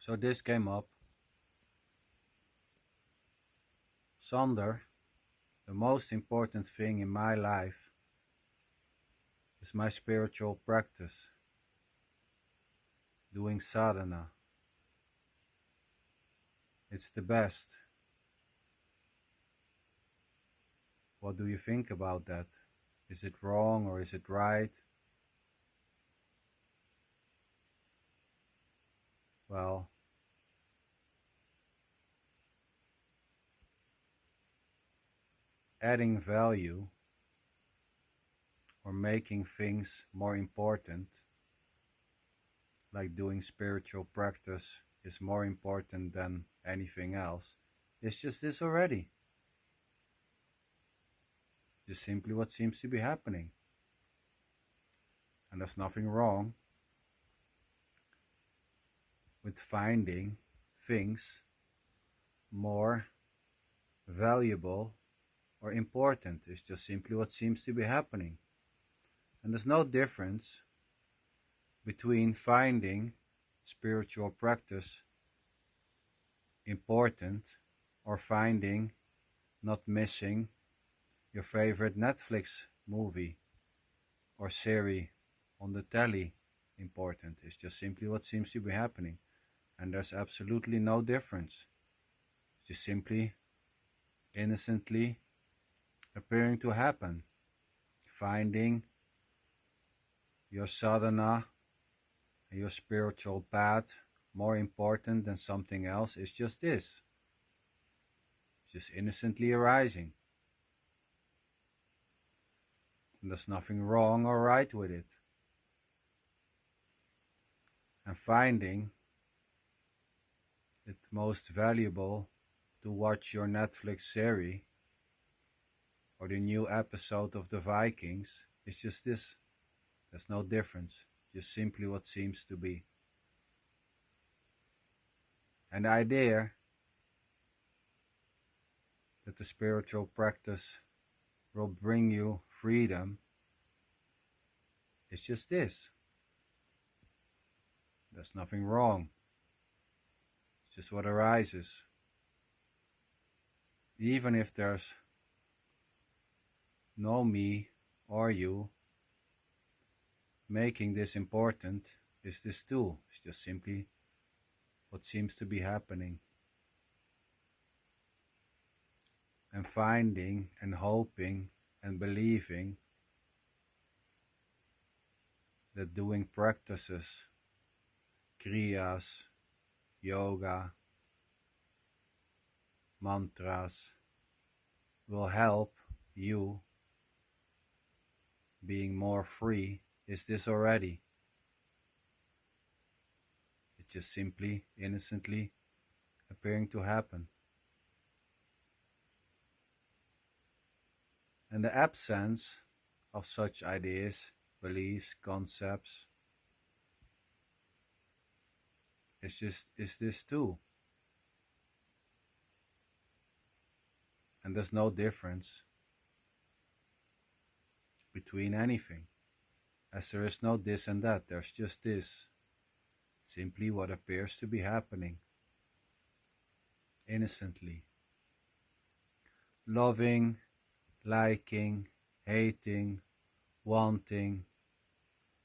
So this came up. Sander, the most important thing in my life is my spiritual practice, doing sadhana. It's the best. What do you think about that? Is it wrong or is it right? Well, adding value or making things more important, like doing spiritual practice, is more important than anything else. It's just this already. Just simply what seems to be happening. And there's nothing wrong with finding things more valuable or important. It's just simply what seems to be happening. And there's no difference between finding spiritual practice important or finding not missing your favorite Netflix movie or series on the telly important. It's just simply what seems to be happening. And there's absolutely no difference. It's just simply innocently appearing to happen. Finding your sadhana and your spiritual path more important than something else is just this. It's just innocently arising. And there's nothing wrong or right with it. And finding it most valuable to watch your Netflix series or the new episode of the Vikings is just this. There's no difference, just simply what seems to be. And the idea that the spiritual practice will bring you freedom is just this. There's nothing wrong. It's just what arises. Even if there's no me or you, making this important is this too. It's just simply what seems to be happening. And finding and hoping and believing that doing practices, kriyas, yoga, mantras will help you being more free is this already. It's just simply, innocently appearing to happen. And the absence of such ideas, beliefs, concepts is this too. And there's no difference between anything, as there is no this and that, there's just this, simply what appears to be happening, innocently. Loving, liking, hating, wanting,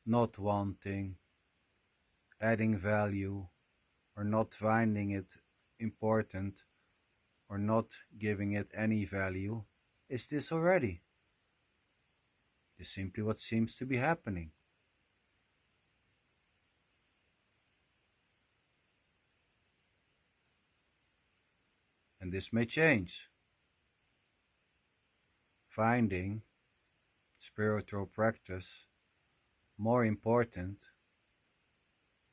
not wanting, adding value, or not finding it important, or not giving it any value, is this already. Is simply what seems to be happening. And this may change. Finding spiritual practice more important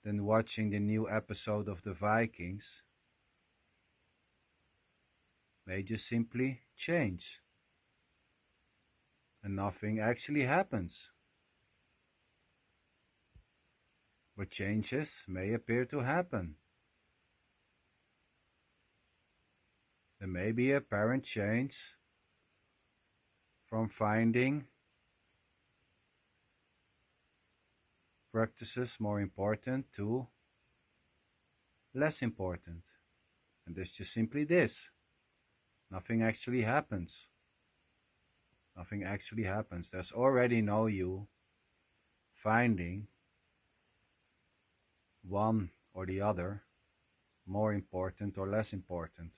than watching the new episode of the Vikings may just simply change. And nothing actually happens. But changes may appear to happen. There may be a apparent change from finding practices more important to less important. And there's just simply this. Nothing actually happens. Nothing actually happens. There's already no you finding one or the other more important or less important.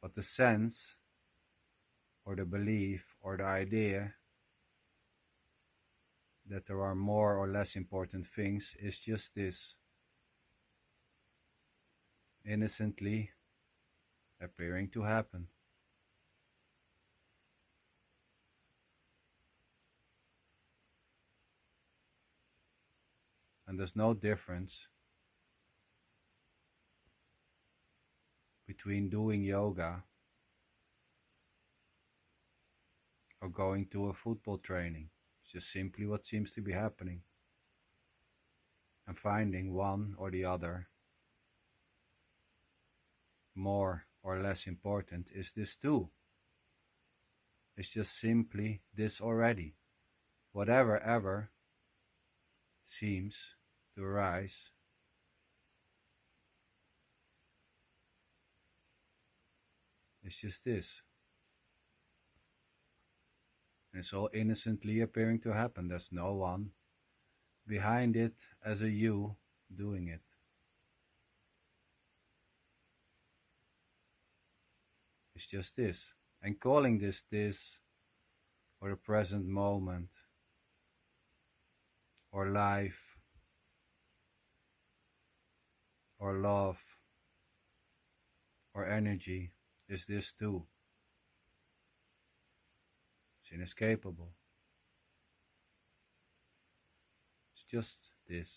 But the sense or the belief or the idea that there are more or less important things is just this, innocently appearing to happen. And there's no difference between doing yoga or going to a football training. It's just simply what seems to be happening. And finding one or the other more or less important is this too. It's just simply this already. Whatever ever seems to arise is just this. And it's all innocently appearing to happen. There's no one behind it as a you doing it. It's just this. And calling this, or the present moment, or life, or love, or energy, is this too. It's inescapable. It's just this.